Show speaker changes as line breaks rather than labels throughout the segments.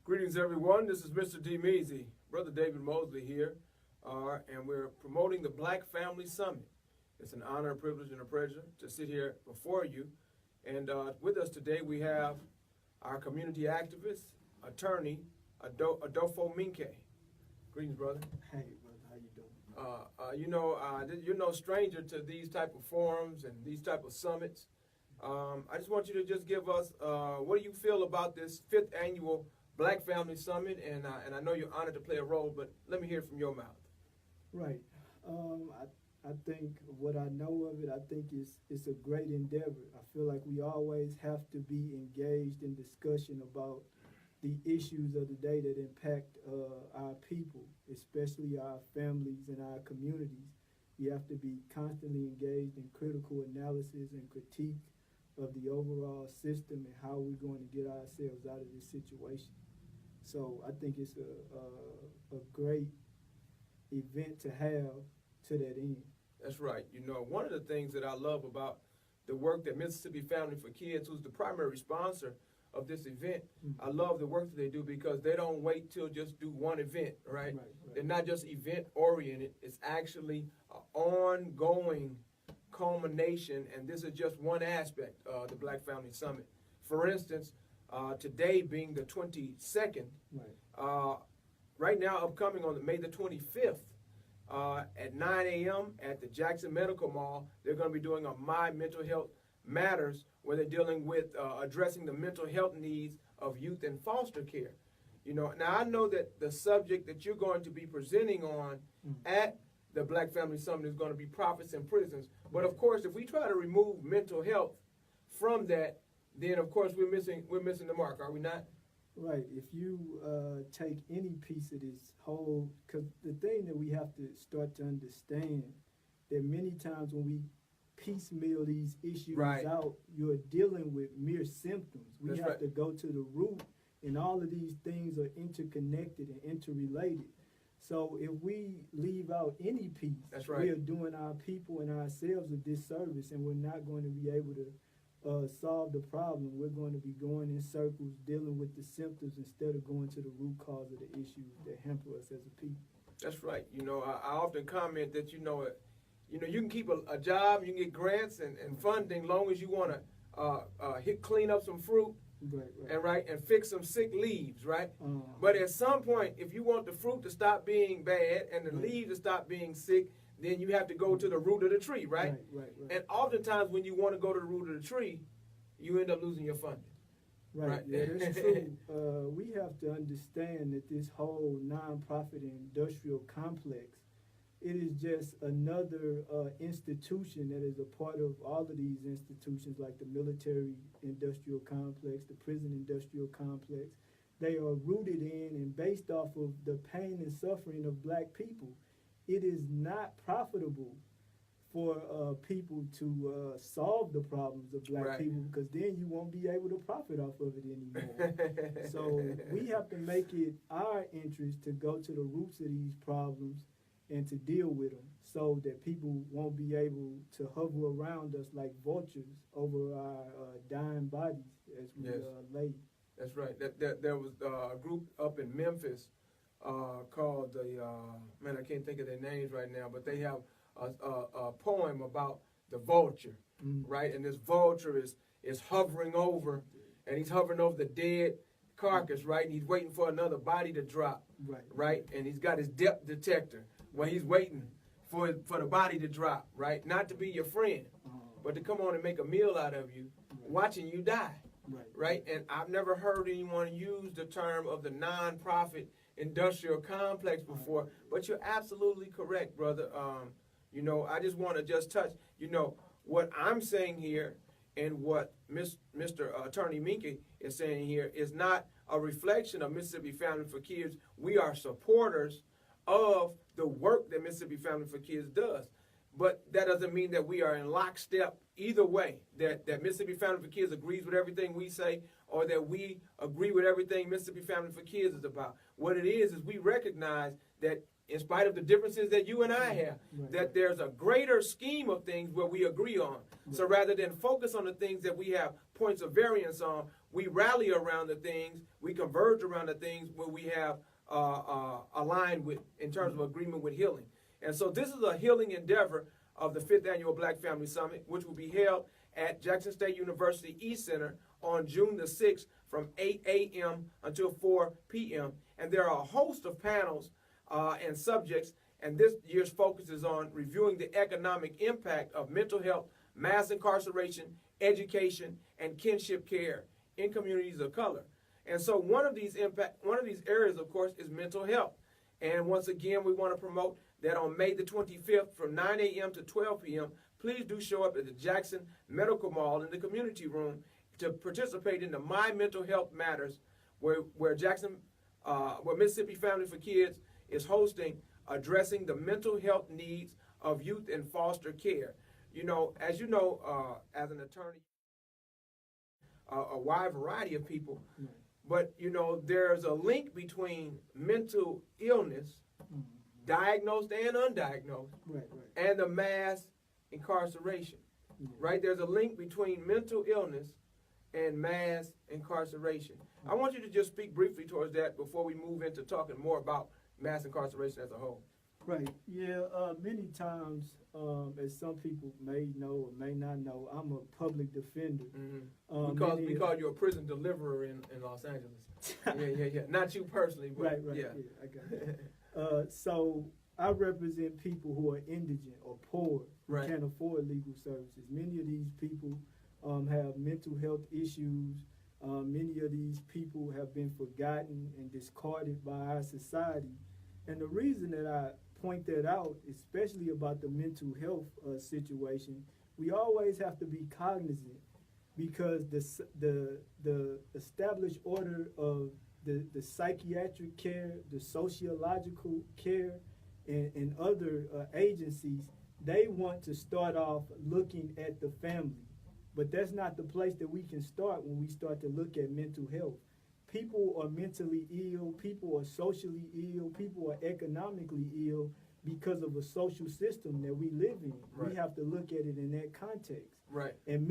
Greetings, everyone. This is Mr. D. Meezy, Brother David Mosley here, and we're promoting the Black Family Summit. It's an honor, a privilege, and a pleasure to sit here before you. And with us today, we have our community activist, attorney, Adofo Minka. Greetings, brother.
Hey, brother, how you doing?
You're no stranger to these type of forums and these type of summits. I just want you to just give us, what do you feel about this 5th annual Black Family Summit, and I know you're honored to play a role, but let me hear it from your mouth.
Right. I think what I know of it, I think it's a great endeavor. I feel like we always have to be engaged in discussion about the issues of the day that impact our people, especially our families and our communities. We have to be constantly engaged in critical analysis and critique of the overall system and how we're going to get ourselves out of this situation. So I think it's a great event to have to that end.
That's right. You know, one of the things that I love about the work that Mississippi Family for Kids, who's the primary sponsor of this event, I love the work that they do because they don't wait till just do one event, right? They're not just event oriented. It's actually an ongoing culmination, and this is just one aspect of the Black Family Summit. For instance, today being the 22nd, right now upcoming on May the 25th, at 9 a.m. at the Jackson Medical Mall, they're going to be doing a My Mental Health Matters, where they're dealing with addressing the mental health needs of youth in foster care. You know, now I know that the subject that you're going to be presenting on at the Black Family Summit is going to be profits in prisons. But of course, if we try to remove mental health from that, then of course we're missing the mark, are we not?
Right. If you take any piece of this whole, because the thing that we have to start to understand that many times when we piecemeal these issues out, you're dealing with mere symptoms. We have to go to the root, and all of these things are interconnected and interrelated. So if we leave out any piece, we are doing our people and ourselves a disservice, and we're not going to be able to solve the problem. We're going to be going in circles dealing with the symptoms instead of going to the root cause of the issues that hamper us as a people.
That's right. You know, I often comment that, you can keep a job, you can get grants and funding long as you want to clean up some fruit and fix some sick leaves, right? But at some point, if you want the fruit to stop being bad and the leaves to stop being sick, then you have to go to the root of the tree, right? And oftentimes when you want to go to the root of the tree, you end up losing your funding.
Right. Yeah, that's true. We have to understand that this whole nonprofit industrial complex, it is just another institution that is a part of all of these institutions, like the military industrial complex, the prison industrial complex. They are rooted in and based off of the pain and suffering of black people. It is not profitable for people to solve the problems of black people, because then you won't be able to profit off of it anymore. So we have to make it our interest to go to the roots of these problems and to deal with them, so that people won't be able to hover around us like vultures over our dying bodies as we lay.
That's right. There was a group up in Memphis called I can't think of their names right now, but they have a poem about the vulture, right? And this vulture is hovering over, and he's hovering over the dead carcass, right? And he's waiting for another body to drop, right? And he's got his depth detector where he's waiting for the body to drop, right? Not to be your friend, but to come on and make a meal out of you, watching you die. right? And I've never heard anyone use the term of the nonprofit industrial complex before, but you're absolutely correct, brother. I just want to just touch, what I'm saying here and what Mr. Attorney Minka is saying here is not a reflection of Mississippi Family for Kids. We are supporters of the work that Mississippi Family for Kids does. But that doesn't mean that we are in lockstep either way, that Mississippi Family for Kids agrees with everything we say or that we agree with everything Mississippi Family for Kids is about. What it is we recognize that in spite of the differences that you and I have, that there's a greater scheme of things where we agree on. So rather than focus on the things that we have points of variance on, we rally around the things, we converge around the things where we have aligned with in terms of agreement with healing. And so this is a healing endeavor of the 5th Annual Black Family Summit, which will be held at Jackson State University East Center on June the 6th from 8 a.m. until 4 p.m. And there are a host of panels and subjects, and this year's focus is on reviewing the economic impact of mental health, mass incarceration, education, and kinship care in communities of color. And so one of these areas, of course, is mental health. And once again, we want to promote that on May the 25th from 9 a.m. to 12 p.m., please do show up at the Jackson Medical Mall in the community room to participate in the My Mental Health Matters, where Mississippi Family for Kids is hosting, addressing the mental health needs of youth in foster care. As as an attorney, a wide variety of people, but there's a link between mental illness, diagnosed and undiagnosed, and the mass incarceration, right? There's a link between mental illness and mass incarceration. I want you to just speak briefly towards that before we move into talking more about mass incarceration as a whole.
Right. Yeah. Many times, as some people may know or may not know, I'm a public defender.
Because we call you a prison deliverer in Los Angeles. Yeah. Not you personally, but
right.
Yeah,
I got it. So I represent people who are indigent or poor, who can't afford legal services. Many of these people have mental health issues. Many of these people have been forgotten and discarded by our society. And the reason that I point that out, especially about the mental health situation, we always have to be cognizant, because the established order of the psychiatric care, the sociological care, and other agencies, they want to start off looking at the family. But that's not the place that we can start when we start to look at mental health. People are mentally ill, people are socially ill, people are economically ill because of a social system that we live in. We have to look at it in that context. And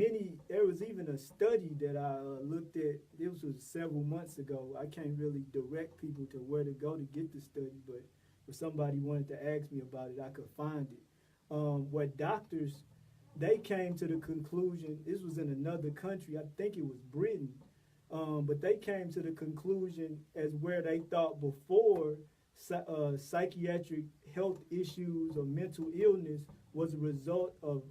there was even a study that I looked at, this was several months ago. I can't really direct people to where to go to get the study, but if somebody wanted to ask me about it, I could find it. Where doctors, they came to the conclusion, this was in another country, I think it was Britain, but they came to the conclusion as where they thought before psychiatric health issues or mental illness was a result of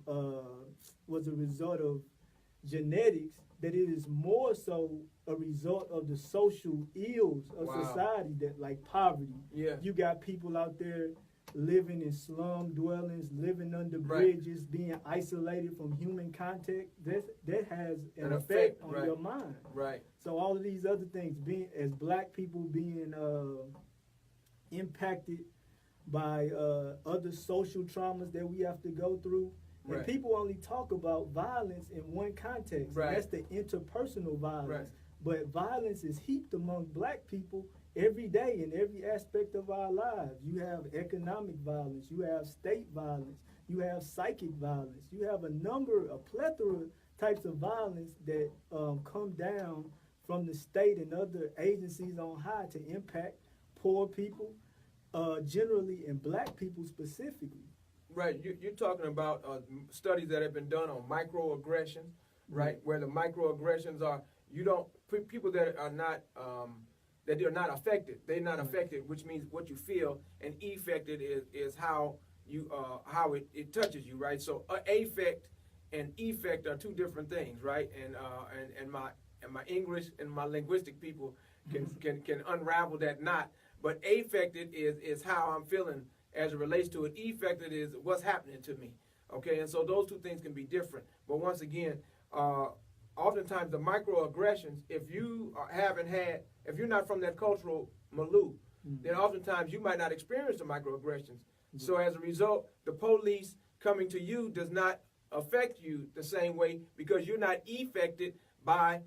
genetics, that it is more so a result of the social ills of society, that like poverty. You got people out there living in slum dwellings, living under bridges, being isolated from human contact. That has an effect on your mind. So all of these other things, being as black people being impacted by other social traumas that we have to go through. And people only talk about violence in one context. That's the interpersonal violence. But violence is heaped among black people every day in every aspect of our lives. You have economic violence, you have state violence, you have psychic violence, you have a plethora types of violence that come down from the state and other agencies on high to impact poor people generally, and black people specifically.
You're talking about studies that have been done on microaggressions, where the microaggressions are, people that are not that are not affected. They're not affected, which means what you feel, and affected is how you how it touches you, right? So affect and effect are two different things, right? And and my English and my linguistic people can unravel that knot. But affected is how I'm feeling as it relates to it. Effected is what's happening to me. Okay, and so those two things can be different. But once again, oftentimes the microaggressions, if you if you're not from that cultural milieu, then oftentimes you might not experience the microaggressions. So as a result, the police coming to you does not affect you the same way because you're not affected by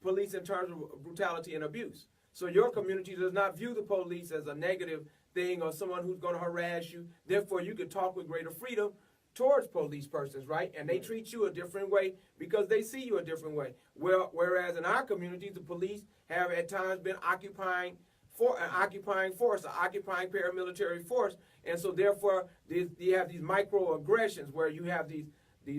police in terms of brutality and abuse. So your community does not view the police as a negative thing or someone who's going to harass you. Therefore, you can talk with greater freedom towards police persons, right? And they treat you a different way because they see you a different way. Whereas in our community, the police have at times been occupying force, an occupying paramilitary force, and so therefore you have these microaggressions where you have these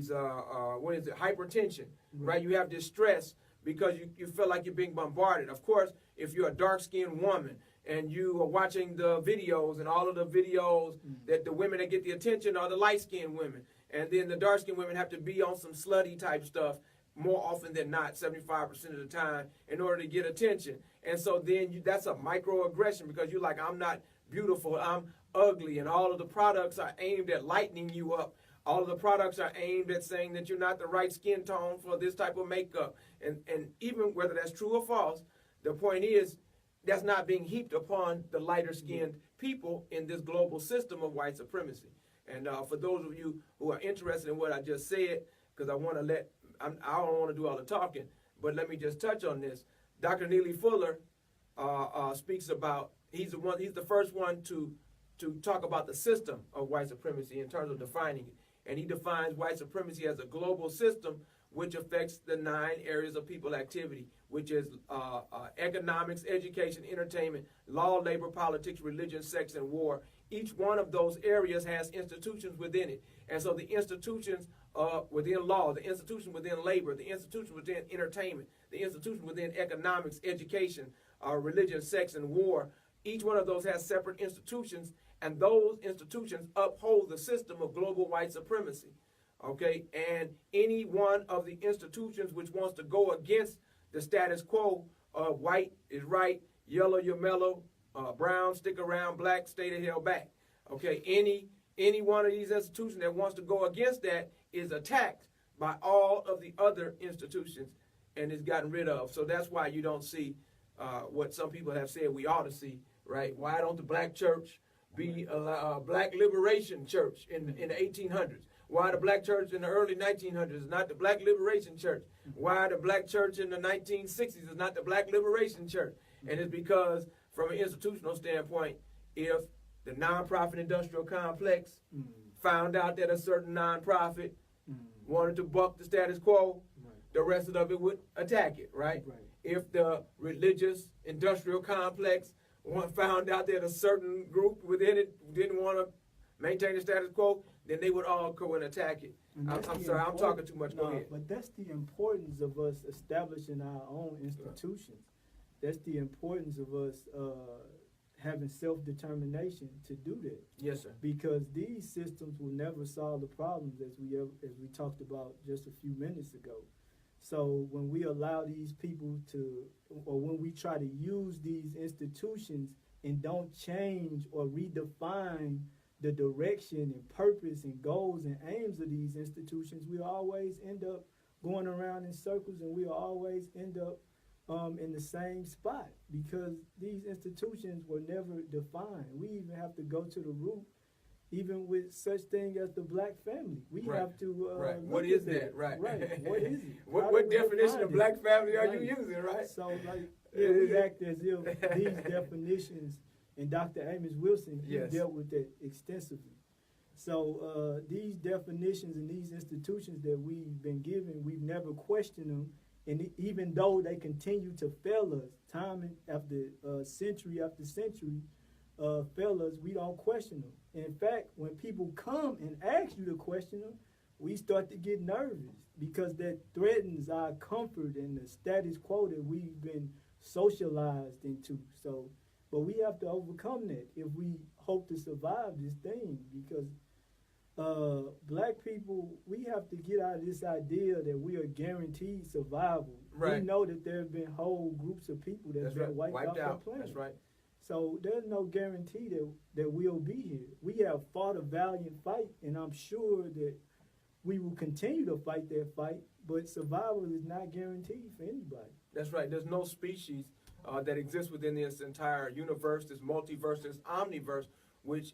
hypertension, right? You have distress because you feel like you're being bombarded. Of course, if you're a dark-skinned woman and you are watching the videos and all of the videos that the women that get the attention are the light-skinned women, and then the dark-skinned women have to be on some slutty type stuff more often than not, 75% of the time, in order to get attention. And so then that's a microaggression because you're like, I'm not beautiful, I'm ugly, and all of the products are aimed at lightening you up. All of the products are aimed at saying that you're not the right skin tone for this type of makeup. And even whether that's true or false, the point is that's not being heaped upon the lighter-skinned people in this global system of white supremacy. And for those of you who are interested in what I just said, because I don't want to do all the talking, but let me just touch on this. Dr. Neely Fuller speaks about, he's the first one to talk about the system of white supremacy in terms of defining it. And he defines white supremacy as a global system which affects the 9 areas of people activity, which is economics, education, entertainment, law, labor, politics, religion, sex, and war. Each one of those areas has institutions within it. And so the institutions within law, the institution within labor, the institution within entertainment, the institution within economics, education, religion, sex, and war, each one of those has separate institutions, and those institutions uphold the system of global white supremacy. Okay, and any one of the institutions which wants to go against the status quo of white is right, yellow you're mellow, brown stick around, black stay the hell back. Okay, any one of these institutions that wants to go against that is attacked by all of the other institutions and is gotten rid of. So that's why you don't see what some people have said we ought to see, right? Why don't the black church be a black liberation church in the 1800s? Why the black church in the early 1900s is not the black liberation church? Why the black church in the 1960s is not the black liberation church? And it's because, from an institutional standpoint, if the nonprofit industrial complex found out that a certain nonprofit wanted to buck the status quo, the rest of it would attack it, right? If the religious industrial complex found out that a certain group within it didn't want to maintain the status quo, then they would all go and attack it. I'm sorry, I'm talking too much. Go ahead.
But that's the importance of us establishing our own institutions. That's the importance of us having self-determination to do that.
Yes, sir.
Because these systems will never solve the problems as we talked about just a few minutes ago. So when we allow these people or when we try to use these institutions and don't change or redefine the direction and purpose and goals and aims of these institutions, we always end up going around in circles, and we always end up in the same spot because these institutions were never defined. We even have to go to the root, even with such thing as the black family. We have to
What is that? Right.
What is it?
What definition of black family are you using, right?
So we act as if these definitions, and Dr. Amos Wilson, he dealt with that extensively. So these definitions and these institutions that we've been given, we've never questioned them. And even though they continue to fail us, time after century after century, fail us, we don't question them. And in fact, when people come and ask you to question them, we start to get nervous because that threatens our comfort and the status quo that we've been socialized into. So, but we have to overcome that if we hope to survive this thing, because black people, we have to get out of this idea that we are guaranteed survival.
Right.
We know that there have been whole groups of people that have been wiped off the planet.
That's right.
So there's no guarantee that we'll be here. We have fought a valiant fight, and I'm sure that we will continue to fight that fight, but survival is not guaranteed for anybody.
That's right. There's no species that exists within this entire universe, this multiverse, this omniverse, which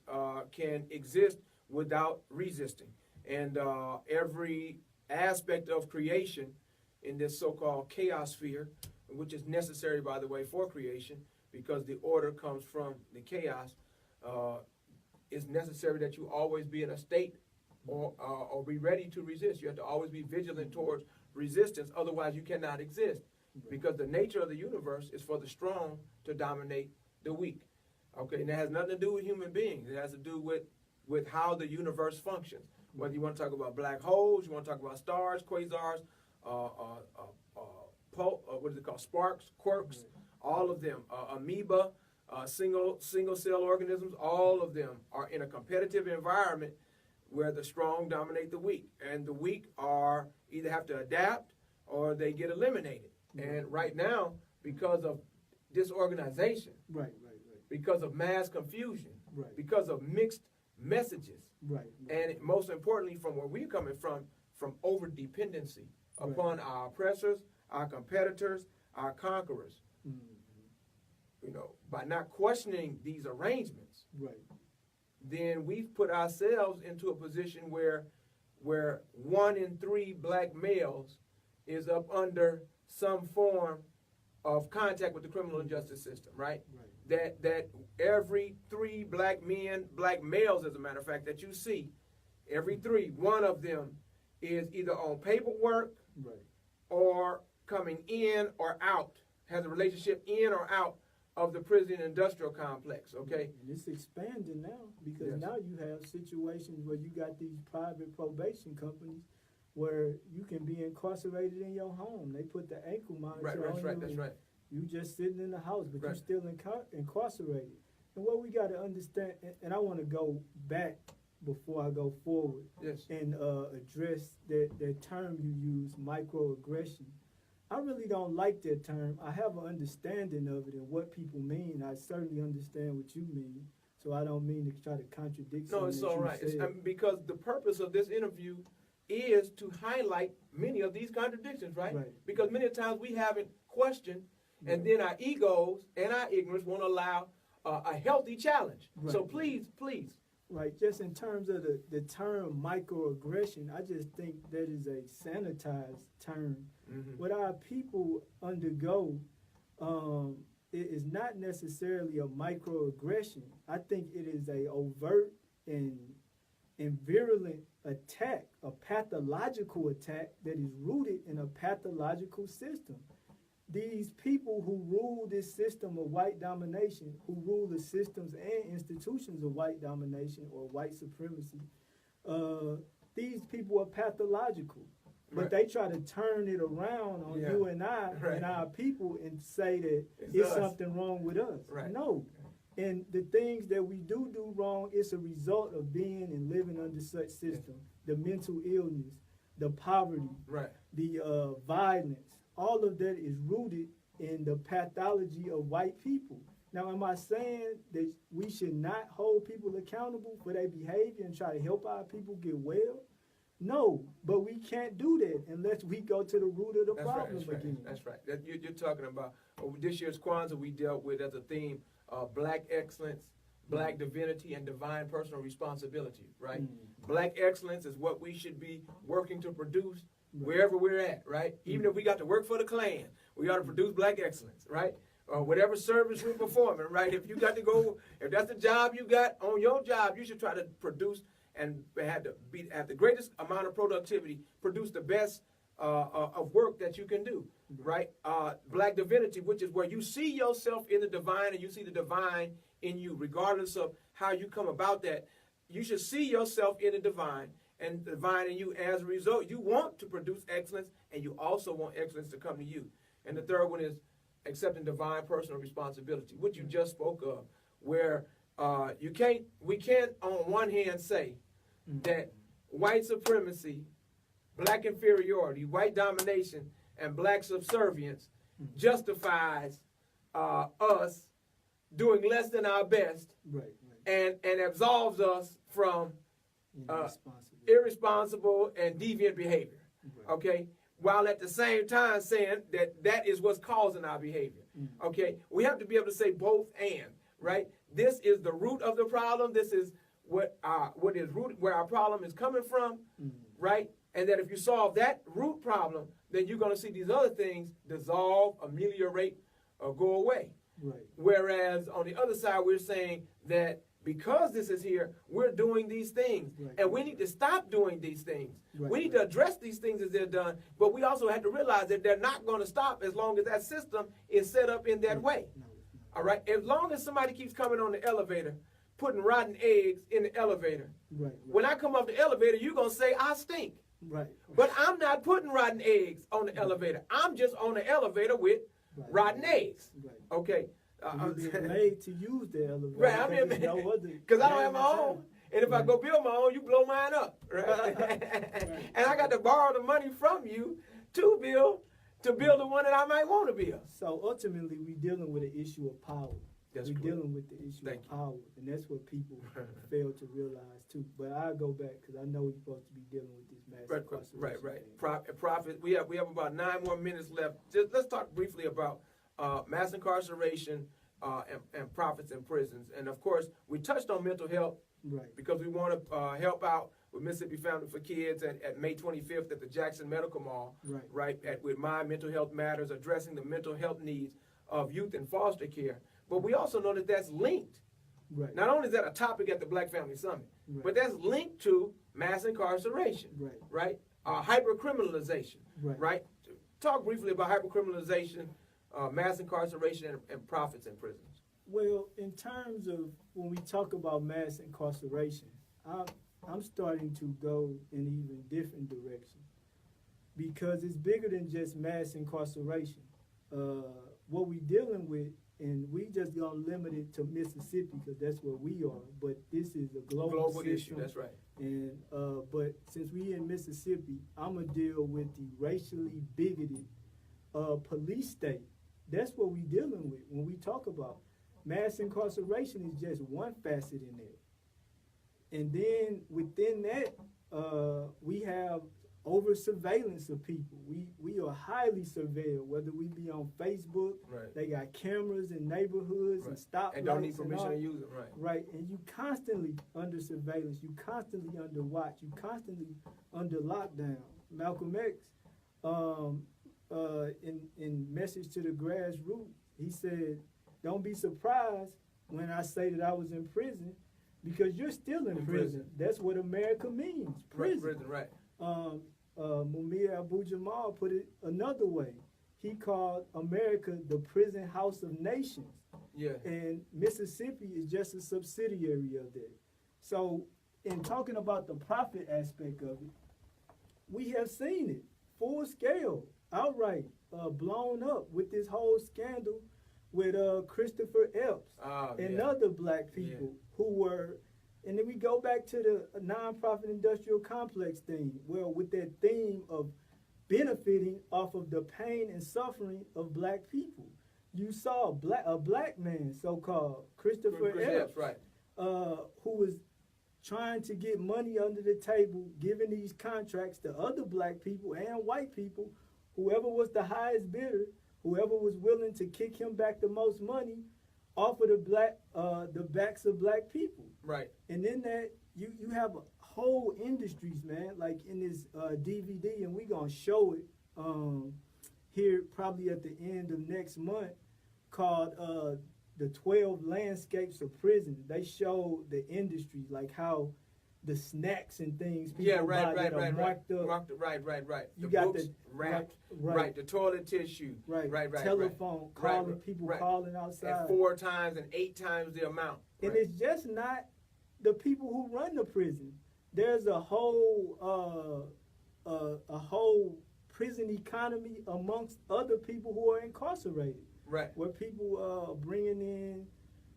can exist without resisting. And every aspect of creation in this so-called chaos sphere, which is necessary, by the way, for creation, because the order comes from the chaos, it's necessary that you always be in a state or be ready to resist. You have to always be vigilant towards resistance, otherwise you cannot exist. Because the nature of the universe is for the strong to dominate the weak. Okay, and it has nothing to do with human beings. It has to do with how the universe functions. Whether you want to talk about black holes, you want to talk about stars, quasars, what is it called, sparks, quarks, all of them, amoeba, single cell organisms, all of them are in a competitive environment where the strong dominate the weak. And the weak are either have to adapt or they get eliminated. And right now, because of disorganization, because of mass confusion, because of mixed messages, and most importantly, from where we're coming from over dependency upon our oppressors, our competitors, our conquerors. You know, by not questioning these arrangements, then we've put ourselves into a position where 1 in 3 black males is up under some form of contact with the criminal justice system, right? That every 3 black men, black males, as a matter of fact, that you see, every 3, one of them is either on paperwork or coming in or out, has a relationship in or out of the prison industrial complex, okay?
And it's expanding now because now you have situations where you got these private probation companies where you can be incarcerated in your home. They put the ankle monitor on you.
That's right.
You just sitting in the house, but you're still incarcerated. And what we got to understand, and I want to go back before I go forward and address that term you use, microaggression. I really don't like that term. I have an understanding of it and what people mean. I certainly understand what you mean, so I don't mean to try to contradict something.
No, it's all right. Because the purpose of this interview is to highlight many of these contradictions, right? Because many times we haven't questioned, and then our egos and our ignorance won't allow a healthy challenge. So please.
Just in terms of the term microaggression, I just think that is a sanitized term. What our people undergo it is not necessarily a microaggression. I think it is a overt and virulent attack, a pathological attack that is rooted in a pathological system. These people who rule this system of white domination, who rule the systems and institutions of white domination or white supremacy, these people are pathological. But they try to turn it around on you and I and our people and say that it's something wrong with us. No. And the things that we do wrong, it's a result of being and living under such system. The mental illness, the poverty, the violence, all of that is rooted in the pathology of white people. Now, am I saying that we should not hold people accountable for their behavior and try to help our people get well? No, but we can't do that unless we go to the root of the problem again.
That's right. You're talking about this year's Kwanzaa, we dealt with as a theme black excellence, black divinity, and divine personal responsibility, right? Black excellence is what we should be working to produce wherever we're at, right? Even if we got to work for the Klan, we ought to produce black excellence, right? Or whatever service we're performing, right? If you got to go, if that's the job you got on your job, you should try to produce and have the greatest amount of productivity, produce the best of work that you can do, right? Black divinity, which is where you see yourself in the divine and you see the divine in you, regardless of how you come about that. You should see yourself in the divine and the divine in you. As a result, you want to produce excellence, and you also want excellence to come to you. And the third one is accepting divine personal responsibility, which you just spoke of, where we can't on one hand say that white supremacy, black inferiority, white domination, and black subservience justifies us doing less than our best, and absolves us from irresponsible and deviant behavior. Okay, while at the same time saying that is what's causing our behavior. Okay, we have to be able to say both and, right? This is the root of the problem. This is what is root, where our problem is coming from, right? And that if you solve that root problem, then you're going to see these other things dissolve, ameliorate, or go away. Whereas on the other side, we're saying that because this is here, we're doing these things. And we need to stop doing these things. We need to address these things as they're done, but we also have to realize that they're not going to stop as long as that system is set up in that way. All right? As long as somebody keeps coming on the elevator, putting rotten eggs in the elevator, when I come off the elevator, you're going to say, I stink. But I'm not putting rotten eggs on the elevator. I'm just on the elevator with rotten eggs. Okay.
You're made to use the elevator.
Right, I mean, because I don't have my own. And if I go build my own, you blow mine up. Right? And I got to borrow the money from you to build the one that I might want to build.
So ultimately, we're dealing with an issue of power. We're dealing with the issue of power. And that's what people fail to realize, too. But I'll go back, because I know we're supposed to be dealing with this mass incarceration.
Right. Profit. We have about 9 more minutes left. Just let's talk briefly about mass incarceration and profits in prisons. And of course, we touched on mental health because we want to help out with Mississippi Foundation for Kids at May 25th at the Jackson Medical Mall, with My Mental Health Matters, addressing the mental health needs of youth in foster care. But we also know that that's linked. Not only is that a topic at the Black Family Summit, but that's linked to mass incarceration, hypercriminalization, Talk briefly about hypercriminalization, mass incarceration, and profits in prisons.
Well, in terms of when we talk about mass incarceration, I'm starting to go in an even different direction, because it's bigger than just mass incarceration. What we're dealing with, and we just gonna limit it to Mississippi because that's where we are, but this is a global
issue. That's right.
And but since we in Mississippi, I'm gonna deal with the racially bigoted police state. That's what we're dealing with when we talk about mass incarceration. Is just one facet in there, and then within that, we have over surveillance of people. We are highly surveilled, whether we be on Facebook. They got cameras in neighborhoods and stoplights.
And don't need permission to use it.
Right, and you constantly under surveillance. You constantly under watch. You constantly under lockdown. Malcolm X, in Message to the Grassroots, he said, "Don't be surprised when I say that I was in prison, because you're still in prison. That's what America means, prison." Mumia Abu-Jamal put it another way. He called America the prison house of nations. And Mississippi is just a subsidiary of that. So in talking about the profit aspect of it, we have seen it full scale, outright, blown up with this whole scandal with Christopher Epps and other black people who were. And then we go back to the nonprofit industrial complex thing, well, with that theme of benefiting off of the pain and suffering of black people. You saw a black man, so-called Christopher Epps, who was trying to get money under the table, giving these contracts to other black people and white people, whoever was the highest bidder, whoever was willing to kick him back the most money, off of the backs of black people. And in that, you have whole industries, man, like in this DVD, and we're going to show it here probably at the end of next month, called the 12 Landscapes of Prison. They show the industries, like how the snacks and things people buy that are marked up. You got
books wrapped, the toilet tissue,
telephone, calling people calling outside.
At 4 times and 8 times the amount.
And it's just not the people who run the prison. There's a whole prison economy amongst other people who are incarcerated. Where people are bringing in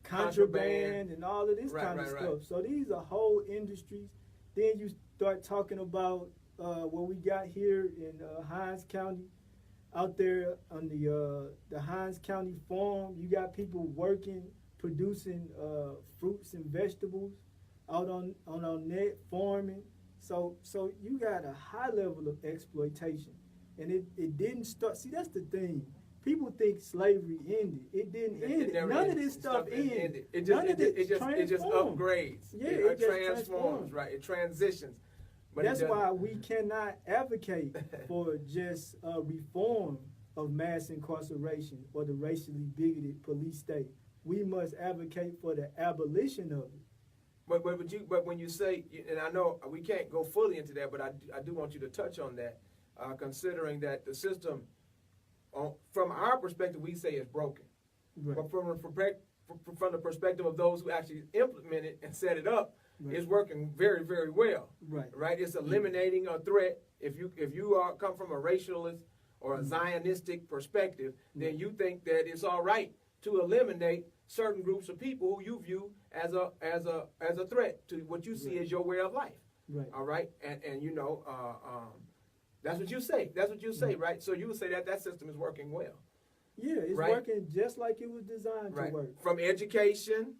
contraband and all of this kind of stuff. So these are whole industries. Then you start talking about what we got here in Hines County. Out there on the Hines County farm, you got people working, producing fruits and vegetables out on net farming. So you got a high level of exploitation, and it didn't start. See, that's the thing. People think slavery ended. It didn't end. None of this stuff ended.
It just upgrades.
Yeah,
it transforms, right? It transitions. But
that's why we cannot advocate for just reform of mass incarceration or the racially bigoted police state. We must advocate for the abolition of it.
But when you say, and I know we can't go fully into that, but I do want you to touch on that, considering that the system, from our perspective, we say it's broken.
Right.
But from the perspective of those who actually implement it and set it up,
right.
it's working very, very well.
Right.
Right. It's eliminating a threat. If you come from a racialist or a Zionistic perspective, then you think that it's all right to eliminate certain groups of people who you view as a threat to what you see as your way of life.
Right.
All right. And you know, that's what you say. That's what you say, right? So you would say that system is working well.
Yeah, it's
right?
working just like it was designed to work.
From education,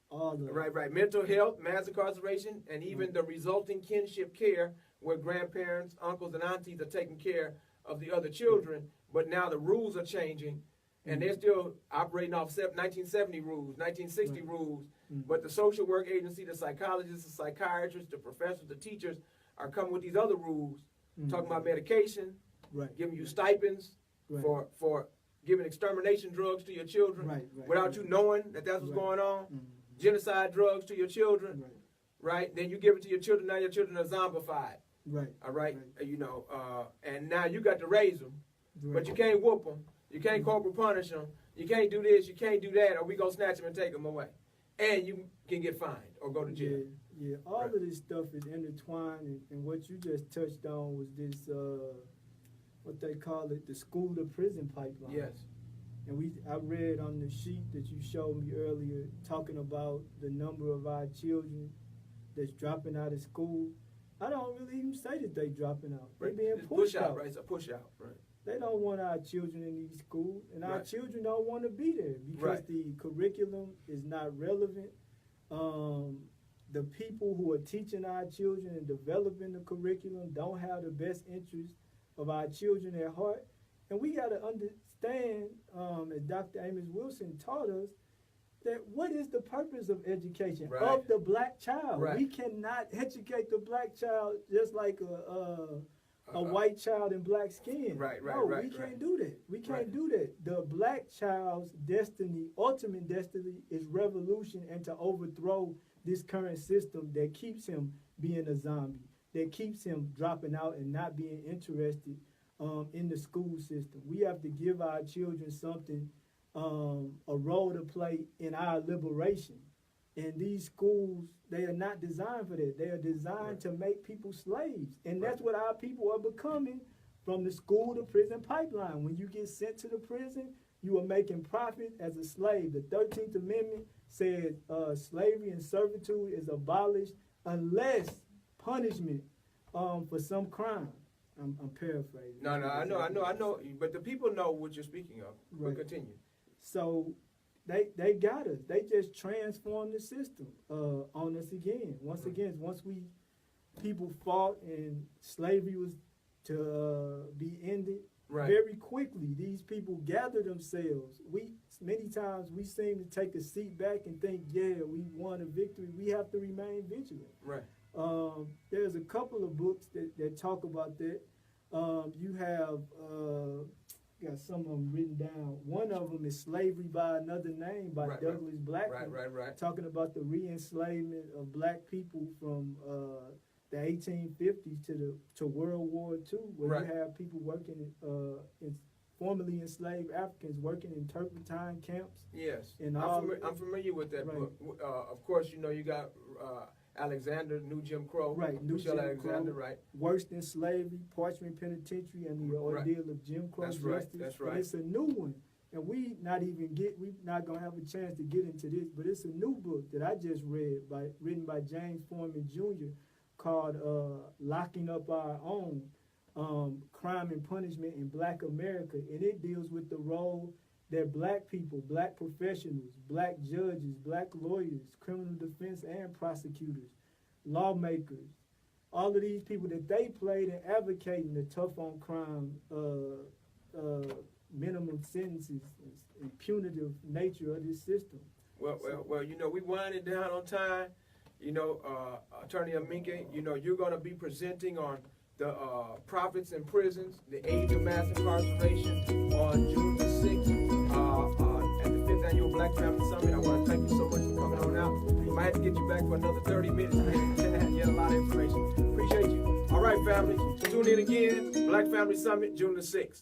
all of it.
Right, mental health, mass incarceration, and even the resulting kinship care, where grandparents, uncles, and aunties are taking care of the other children. But now the rules are changing, and they're still operating off 1970 rules, 1960 rules. But the social work agency, the psychologists, the psychiatrists, the professors, the teachers are coming with these other rules, talking about medication, giving you stipends for giving extermination drugs to your children without you knowing that that's what's going on. Genocide drugs to your children, right? Then you give it to your children. Now your children are zombified,
right?
All right, you know, and now you got to raise them, but you can't whoop them, you can't corporal punish them, you can't do this, you can't do that, or we gonna snatch them and take them away, and you can get fined or go to jail.
Yeah, all of this stuff is intertwined, and what you just touched on was this, what they call it, the school to prison pipeline.
Yes.
And I read on the sheet that you showed me earlier, talking about the number of our children that's dropping out of school. I don't really even say that they dropping out. They're being pushed out.
Right, it's a push out, right.
They don't want our children in these schools, and our children don't want to be there because the curriculum is not relevant. The people who are teaching our children and developing the curriculum don't have the best interest of our children at heart. And we got to understand, as Dr. Amos Wilson taught us, that what is the purpose of education of the black child? We cannot educate the black child just like a white child in black skin. We can't do that. We can't do that. The black child's destiny, ultimate destiny, is revolution and to overthrow this current system that keeps him being a zombie, that keeps him dropping out and not being interested in the school system. We have to give our children something, a role to play in our liberation. And these schools, they are not designed for that. They are designed to make people slaves. And that's what our people are becoming from the school to prison pipeline. When you get sent to the prison, you are making profit as a slave. The 13th Amendment said slavery and servitude is abolished unless punishment for some crime. I'm paraphrasing.
No, I know. But the people know what you're speaking of. But continue.
So they got us. They just transformed the system on us again. Once people fought and slavery was to be ended, very quickly these people gathered themselves. Many times we seem to take a seat back and think, yeah, we won a victory. We have to remain vigilant. There's a couple of books that talk about that. You have got some of them written down. One of them is Slavery by Another Name by Douglas Blackman, talking about the re-enslavement of black people from the 1850s to World War II, where you have people working in formerly enslaved Africans working in turpentine camps.
Yes, I'm familiar with that book. Of course, you know, you got Alexander, New Jim Crow. Michelle Alexander,
Worse Than Slavery, Parchment Penitentiary, and the Ordeal of Jim Crow Justice.
That's right.
But it's a new one. And we're not going to have a chance to get into this, but it's a new book that I just read, written by James Foreman Jr., called Locking Up Our Own, Crime and Punishment in Black America, and it deals with the role that black people, black professionals, black judges, black lawyers, criminal defense and prosecutors, lawmakers, all of these people that they played in advocating the tough on crime, minimum sentences and punitive nature of this system.
Well, you know, we winding down on time. You know, Attorney Minka, you know, you're going to be presenting on the profits in prisons, the age of mass incarceration on June the 6th at the 5th Annual Black Family Summit. I want to thank you so much for coming on out. We might have to get you back for another 30 minutes. You had a lot of information. Appreciate you. All right, family. Tune in again. Black Family Summit, June the 6th.